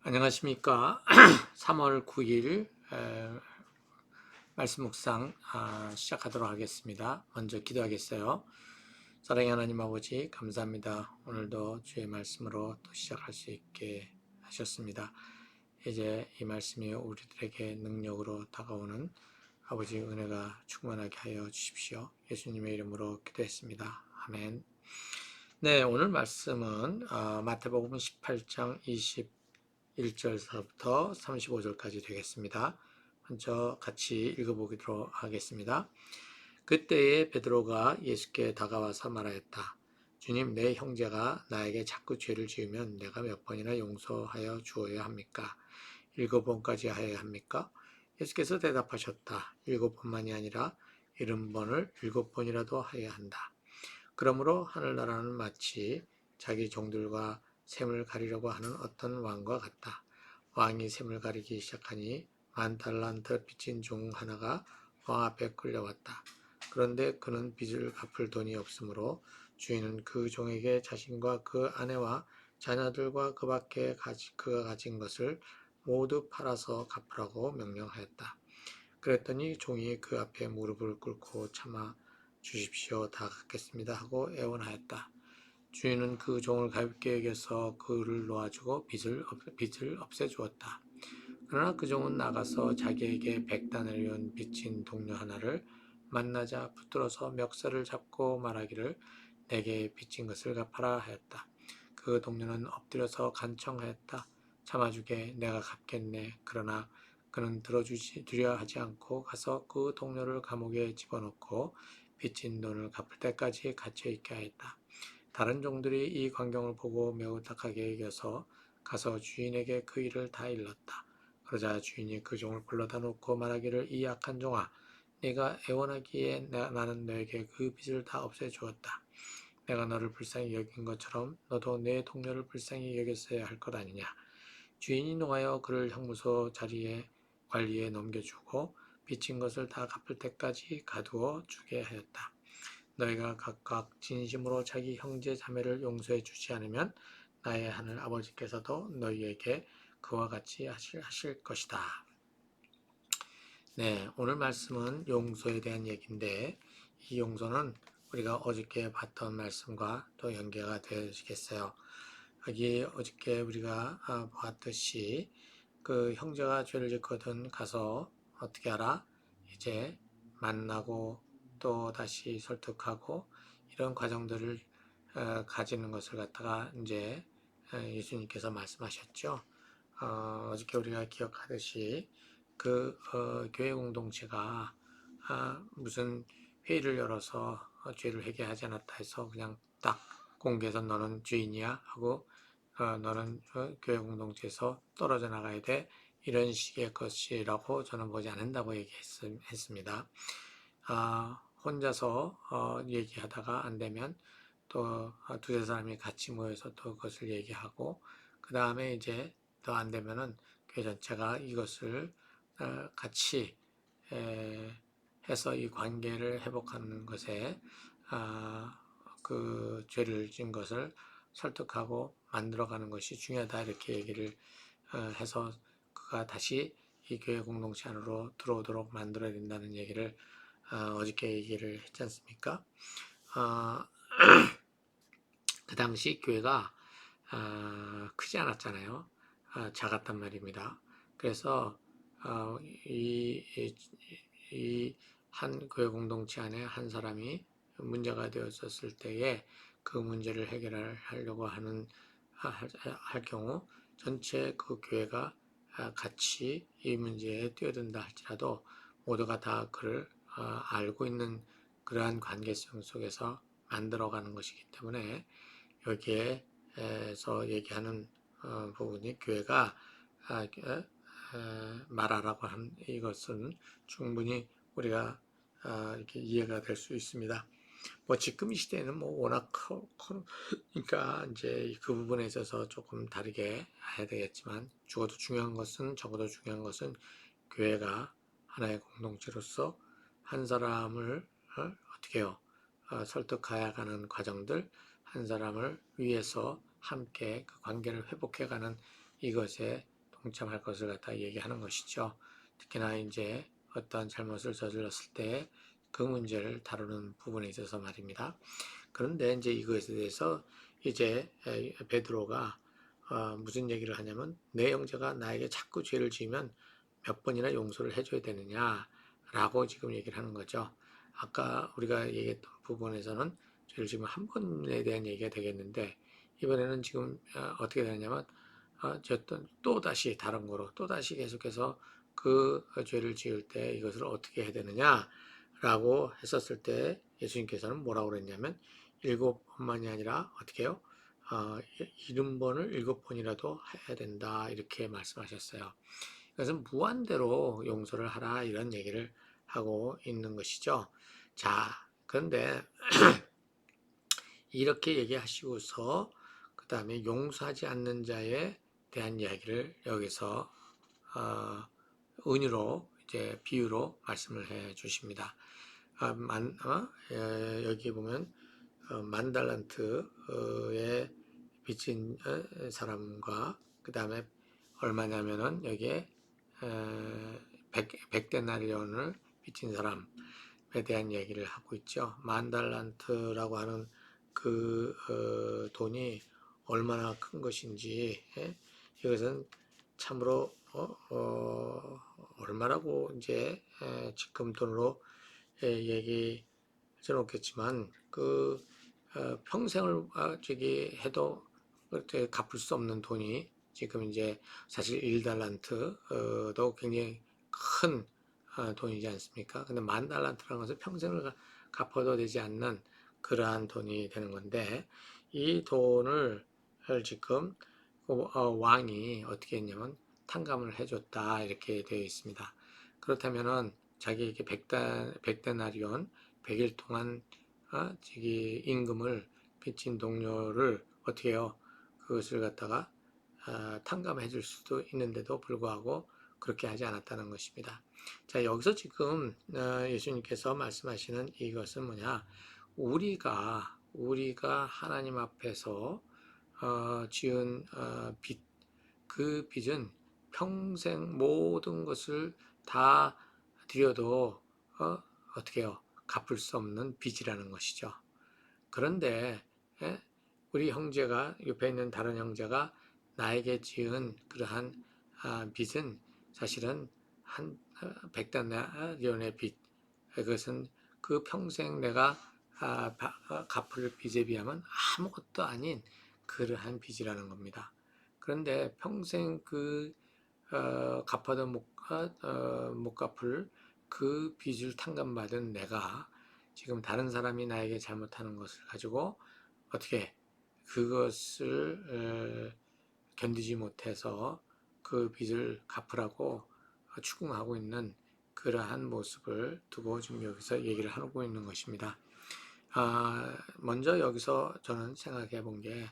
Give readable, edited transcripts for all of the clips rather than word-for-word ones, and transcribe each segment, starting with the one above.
안녕하십니까. 3월 9일 말씀 묵상 시작하도록 하겠습니다. 먼저 기도하겠어요. 사랑의 하나님 아버지 감사합니다. 오늘도 주의 말씀으로 또 시작할 수 있게 하셨습니다. 이제 이 말씀이 우리들에게 능력으로 다가오는 아버지 은혜가 충만하게 하여 주십시오. 예수님의 이름으로 기도했습니다. 아멘. 네, 오늘 말씀은 마태복음 18장 21절서부터 35절까지 되겠습니다. 먼저 같이 읽어보도록 하겠습니다. 그때에 베드로가 예수께 다가와서 말하였다. 주님, 내 형제가 나에게 자꾸 죄를 지으면 내가 몇 번이나 용서하여 주어야 합니까? 7번까지 하여야 합니까? 예수께서 대답하셨다. 7번만이 아니라 70번을 7번이라도 하여야 한다. 그러므로 하늘나라는 마치 자기 종들과 샘을 가리려고 하는 어떤 왕과 같다. 왕이 샘을 가리기 시작하니 10달란트 빚진 종 하나가 왕 앞에 끌려왔다. 그런데 그는 빚을 갚을 돈이 없으므로 주인은 그 종에게 자신과 그 아내와 자녀들과 그 밖에 그가 가진 것을 모두 팔아서 갚으라고 명령하였다. 그랬더니 종이 그 앞에 무릎을 꿇고 참아 주십시오. 다 갚겠습니다 하고 애원하였다. 주인은 그 종을 가볍게 여겨서 그를 놓아주고 빚을 없애주었다. 그러나 그 종은 나가서 자기에게 100다나리온 빚진 동료 하나를 만나자 붙들어서 멱살을 잡고 말하기를 내게 빚진 것을 갚아라 하였다. 그 동료는 엎드려서 간청하였다. 참아주게 내가 갚겠네. 그러나 그는 들여주려 하지 않고 가서 그 동료를 감옥에 집어넣고 빚진 돈을 갚을 때까지 갇혀있게 하였다. 다른 종들이 이 광경을 보고 매우 딱하게 여겨서 가서 주인에게 그 일을 다 일렀다. 그러자 주인이 그 종을 불러다 놓고 말하기를 이 악한 종아, 네가 애원하기에 나는 너에게 그 빚을 다 없애주었다. 내가 너를 불쌍히 여긴 것처럼 너도 내 동료를 불쌍히 여겼어야 할 것 아니냐. 주인이 농하여 그를 형무소 관리에 넘겨주고 빚진 것을 다 갚을 때까지 가두어 주게 하였다. 너희가 각각 진심으로 자기 형제 자매를 용서해 주지 않으면 나의 하늘 아버지께서도 너희에게 그와 같이 하실 것이다. 네, 오늘 말씀은 용서에 대한 얘기인데 이 용서는 우리가 어저께 봤던 말씀과 또 연계가 되시겠어요. 여기 어저께 우리가 보았듯이 그 형제가 죄를 짓거든 가서 어떻게 하라? 이제 만나고 또 다시 설득하고 이런 과정들을 가지는 것을 갖다가 이제 예수님께서 말씀하셨죠. 어저께 우리가 기억하듯이 그 교회 공동체가 무슨 회의를 열어서 죄를 회개하지 않았다 해서 그냥 딱 공개해서 너는 죄인이야 하고 너는 교회 공동체에서 떨어져 나가야 돼 이런 식의 것이라고 저는 보지 않는다고 얘기했습니다. 혼자서 얘기하다가 안 되면 또 두세 사람이 같이 모여서 또 그것을 얘기하고 그 다음에 이제 더 안 되면은 교회 전체가 이것을 같이 해서 이 관계를 회복하는 것에 그 죄를 지은 것을 설득하고 만들어가는 것이 중요하다 이렇게 얘기를 해서 그가 다시 이 교회 공동체 안으로 들어오도록 만들어야 된다는 얘기를 어저께 얘기를 했지 않습니까? 그 당시 교회가 크지 않았잖아요. 작았단 말입니다. 그래서 이 한 교회 공동체 안에 한 사람이 문제가 되었었을 때에 그 문제를 해결하려고 할 경우 전체 그 교회가 같이 이 문제에 뛰어든다 할지라도 모두가 다 그를 알고 있는 그러한 관계성 속에서 만들어가는 것이기 때문에 여기에서 얘기하는 부분이 교회가 말하라고 한 이것은 충분히 우리가 이렇게 이해가 될 수 있습니다. 뭐 지금 이 시대에는 뭐 워낙 그러니까 이제 그 부분에 있어서 조금 다르게 해야 되겠지만 적어도 중요한 것은 교회가 하나의 공동체로서 한 사람을 어떻게 해요? 설득하여 가는 과정들, 한 사람을 위해서 함께 그 관계를 회복해가는 이것에 동참할 것을 갖다 얘기하는 것이죠. 특히나 이제 어떤 잘못을 저질렀을 때 그 문제를 다루는 부분에 있어서 말입니다. 그런데 이제 이것에 대해서 이제 베드로가 무슨 얘기를 하냐면 내 형제가 나에게 자꾸 죄를 지으면 몇 번이나 용서를 해줘야 되느냐라고 지금 얘기를 하는 거죠. 아까 우리가 얘기했던 부분에서는 죄를 지으면 한 번에 대한 얘기가 되겠는데 이번에는 지금 어떻게 되냐면 또 다시 다른 거로 또 다시 계속해서 그 죄를 지을 때 이것을 어떻게 해야 되느냐라고 했었을 때 예수님께서는 뭐라고 그랬냐면 7번만이 아니라 어떻게 해요? 70번을 7번이라도 해야 된다 이렇게 말씀하셨어요. 그것은 무한대로 용서를 하라 이런 얘기를 하고 있는 것이죠. 자, 그런데 이렇게 얘기하시고서 그 다음에 용서하지 않는 자에 대한 이야기를 여기서 은유로 이제 비유로 말씀을 해 주십니다. 여기 보면 만 달란트의 빚진 사람과 그 다음에 얼마냐면은 여기에 백데나리온을 빚진 사람에 대한 얘기를 하고 있죠. 만 달란트라고 하는 그 돈이 얼마나 큰 것인지 이것은 참으로 얼마라고 이제 지금 돈으로 얘기하지는 않겠지만 그 평생을 저기 해도 그렇게 갚을 수 없는 돈이 지금 이제 사실 1달란트도 굉장히 큰 돈이지 않습니까? 근데 만 달란트라는 것은 평생을 갚아도 되지 않는 그러한 돈이 되는 건데 이 돈을 지금 왕이 어떻게 했냐면 탕감을 해줬다 이렇게 되어 있습니다. 그렇다면은 자기에게 백데나리온 100일 동안 저기 임금을 빚진 동료를 어떻게 해요? 그것을 갖다가 탕감해 줄 수도 있는데도 불구하고 그렇게 하지 않았다는 것입니다. 자, 여기서 지금 예수님께서 말씀하시는 이것은 뭐냐? 우리가 하나님 앞에서 지은 빚, 그 빚은 평생 모든 것을 다 드려도 어떻게 해요? 갚을 수 없는 빚이라는 것이죠. 그런데 우리 형제가 옆에 있는 다른 형제가 나에게 지은 그러한 빚은 사실은 한 100데나리온의 빚, 그것은 그 평생 내가 갚을 빚에 비하면 아무것도 아닌 그러한 빚이라는 겁니다. 그런데 평생 그 갚아도 못 갚을 그 빚을 탕감받은 내가 지금 다른 사람이 나에게 잘못하는 것을 가지고 어떻게 그것을 견디지 못해서 그 빚을 갚으라고 추궁하고 있는 그러한 모습을 두고 지금 여기서 얘기를 하고 있는 것입니다. 먼저 여기서 저는 생각해 본 게,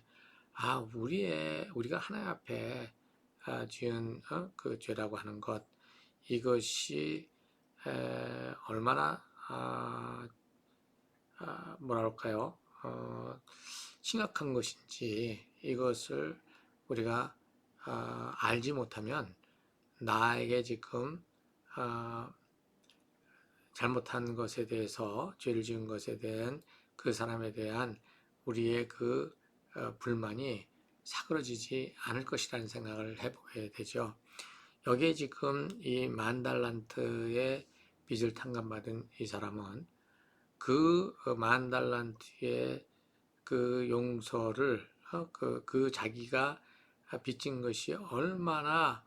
우리가 하나님 앞에 지은 그 죄라고 하는 것, 이것이 얼마나 뭐랄까요? 심각한 것인지 이것을 우리가 알지 못하면 나에게 지금 잘못한 것에 대해서 죄를 지은 것에 대한 그 사람에 대한 우리의 그 불만이 사그러지지 않을 것이라는 생각을 해보게 되죠. 여기에 지금 이 만 달란트의 빚을 탕감받은 이 사람은 그 만 달란트의 그 용서를 그 자기가 빚진 것이 얼마나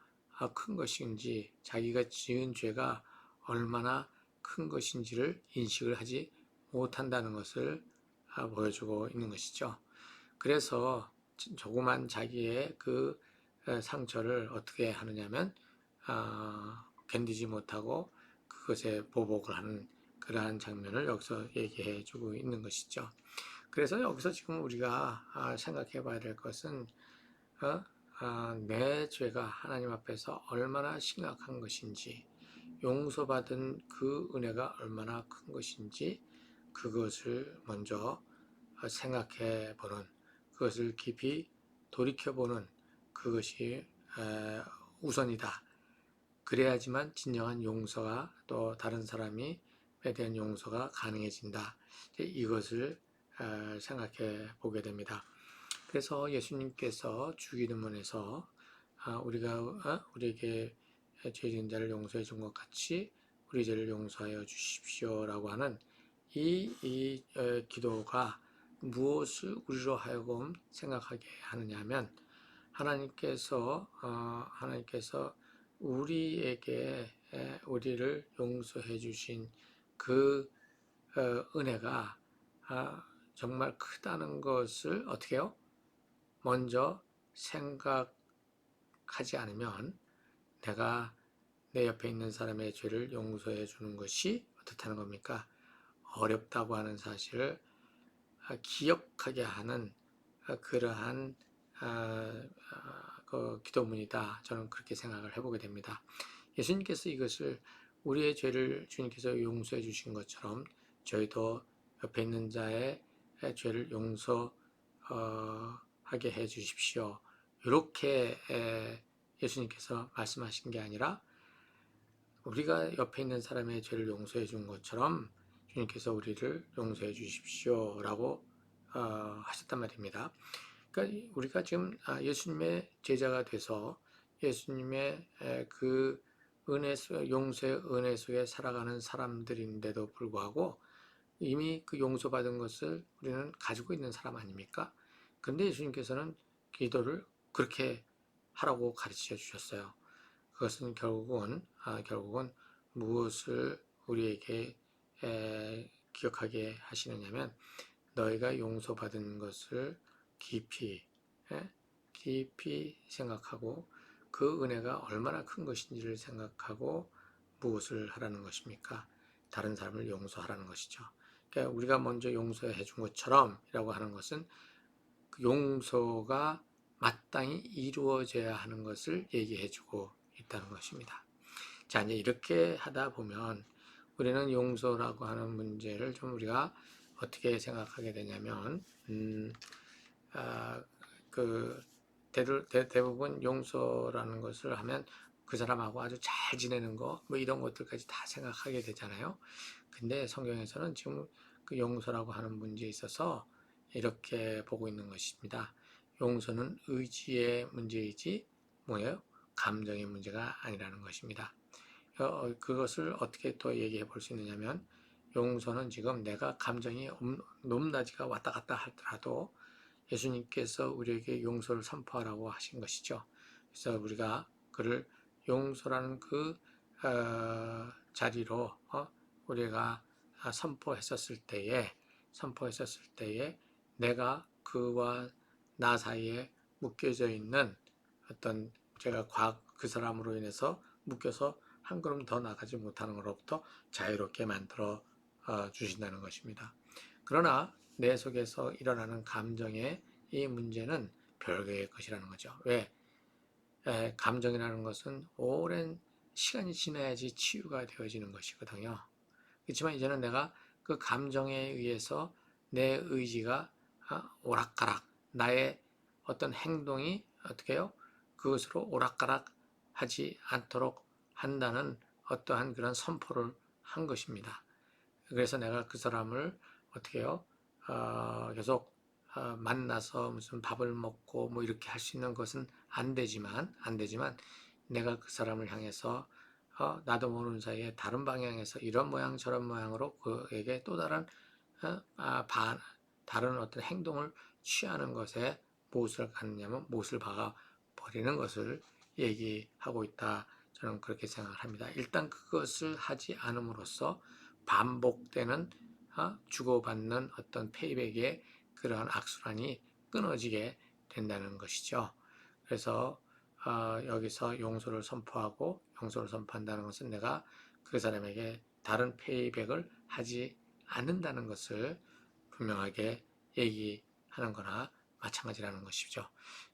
큰 것인지, 자기가 지은 죄가 얼마나 큰 것인지를 인식을 하지 못한다는 것을 보여주고 있는 것이죠. 그래서 조그만 자기의 그 상처를 어떻게 하느냐면 견디지 못하고 그것에 보복을 하는 그러한 장면을 여기서 얘기해 주고 있는 것이죠. 그래서 여기서 지금 우리가 생각해 봐야 될 것은 내 죄가 하나님 앞에서 얼마나 심각한 것인지, 용서받은 그 은혜가 얼마나 큰 것인지 그것을 먼저 생각해 보는, 그것을 깊이 돌이켜 보는 그것이 우선이다. 그래야지만 진정한 용서가 또 다른 사람에 대한 용서가 가능해진다. 이것을 생각해 보게 됩니다. 그래서 예수님께서 주기도문에서 우리에게 죄 지은 자를 용서해 준 것 같이 우리 죄를 용서하여 주십시오라고 하는 이 기도가 무엇을 우리로 하여금 생각하게 하느냐면 하나님께서 우리를 용서해 주신 그 은혜가 정말 크다는 것을 어떻게 해요? 먼저 생각하지 않으면 내가 내 옆에 있는 사람의 죄를 용서해 주는 것이 어떻다는 겁니까? 어렵다고 하는 사실을 기억하게 하는 그러한 그 기도문이다. 저는 그렇게 생각을 해보게 됩니다. 예수님께서 이것을 우리의 죄를 주님께서 용서해 주신 것처럼 저희도 옆에 있는 자의 죄를 용서하게 해 주십시오. 이렇게 예수님께서 말씀하신 게 아니라 우리가 옆에 있는 사람의 죄를 용서해 준 것처럼 주님께서 우리를 용서해 주십시오라고 하셨단 말입니다. 그러니까 우리가 지금 예수님의 제자가 돼서 예수님의 그 용서의 은혜 속에 살아가는 사람들인데도 불구하고 이미 그 용서받은 것을 우리는 가지고 있는 사람 아닙니까? 그런데 예수님께서는 기도를 그렇게 하라고 가르쳐 주셨어요. 그것은 결국은 무엇을 우리에게 기억하게 하시느냐면 너희가 용서받은 것을 깊이 생각하고 그 은혜가 얼마나 큰 것인지를 생각하고 무엇을 하라는 것입니까? 다른 사람을 용서하라는 것이죠. 그러니까 우리가 먼저 용서해 준 것처럼 이라고 하는 것은 그 용서가 마땅히 이루어져야 하는 것을 얘기해 주고 있다는 것입니다. 자, 이제 이렇게 하다 보면 우리는 용서라고 하는 문제를 좀 우리가 어떻게 생각하게 되냐면, 대부분 용서라는 것을 하면 그 사람하고 아주 잘 지내는 거, 뭐 이런 것들까지 다 생각하게 되잖아요. 근데 성경에서는 지금 그 용서라고 하는 문제에 있어서 이렇게 보고 있는 것입니다. 용서는 의지의 문제이지 뭐예요? 감정의 문제가 아니라는 것입니다. 그것을 어떻게 또 얘기해 볼 수 있느냐면 용서는 지금 내가 감정이 높낮이가 왔다 갔다 하더라도 예수님께서 우리에게 용서를 선포하라고 하신 것이죠. 그래서 우리가 그를 용서라는 그 자리로 우리가 선포했었을 때에 내가 그와 나 사이에 묶여져 있는 어떤 제가 그 사람으로 인해서 묶여서 한 걸음 더 나가지 못하는 것로부터 자유롭게 만들어 주신다는 것입니다. 그러나 내 속에서 일어나는 감정의 이 문제는 별개의 것이라는 거죠. 왜? 감정이라는 것은 오랜 시간이 지나야지 치유가 되어지는 것이거든요. 그렇지만 이제는 내가 그 감정에 의해서 내 의지가 오락가락, 나의 어떤 행동이 어떻게 해요? 그것으로 오락가락 하지 않도록 한다는 어떠한 그런 선포를 한 것입니다. 그래서 내가 그 사람을 어떻게 해요? 계속 만나서 무슨 밥을 먹고 뭐 이렇게 할 수 있는 것은 안 되지만 내가 그 사람을 향해서 나도 모르는 사이에 다른 방향에서 이런 모양 저런 모양으로 그에게 또 다른 다른 어떤 행동을 취하는 것에 무엇을 갖느냐면 못을 박아 버리는 것을 얘기하고 있다. 저는 그렇게 생각을 합니다. 일단 그것을 하지 않음으로써 반복되는 주고받는 어떤 페이백의 그러한 악순환이 끊어지게 된다는 것이죠. 그래서 여기서 용서를 선포한다는 것은 내가 그 사람에게 다른 페이백을 하지 않는다는 것을 분명하게 얘기하는 거나 마찬가지라는 것이죠.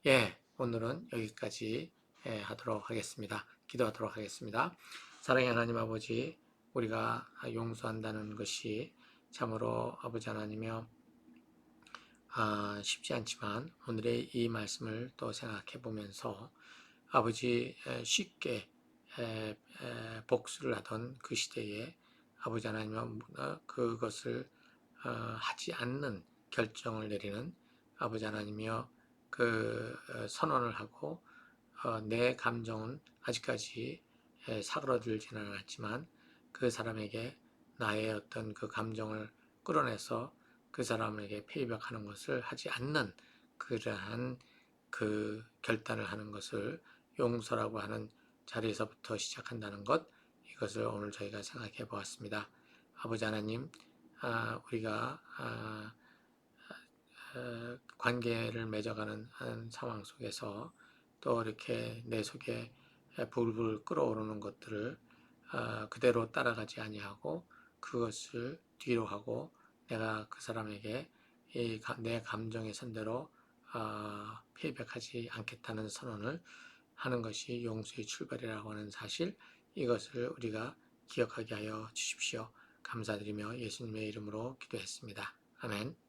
예, 오늘은 여기까지 하도록 하겠습니다. 기도하도록 하겠습니다. 사랑의 하나님 아버지, 우리가 용서한다는 것이 참으로 아버지 하나님이여 쉽지 않지만 오늘의 이 말씀을 또 생각해 보면서 아버지 쉽게 복수를 하던 그 시대에 아버지 하나님은 그것을 하지 않는 결정을 내리는 아버지 하나님이여 그 선언을 하고 내 감정은 아직까지 사그러들지는 않았지만 그 사람에게 나의 어떤 그 감정을 끌어내서 그 사람에게 페이백하는 것을 하지 않는 그러한 그 결단을 하는 것을 용서라고 하는 자리에서부터 시작한다는 것, 이것을 오늘 저희가 생각해 보았습니다. 아버지 하나님, 우리가 관계를 맺어가는 상황 속에서 또 이렇게 내 속에 불불 끓어오르는 것들을 그대로 따라가지 아니하고 그것을 뒤로 하고 내가 그 사람에게 내 감정의 선대로 페이백하지 않겠다는 선언을 하는 것이 용서의 출발이라고 하는 사실, 이것을 우리가 기억하게 하여 주십시오. 감사드리며 예수님의 이름으로 기도했습니다. 아멘.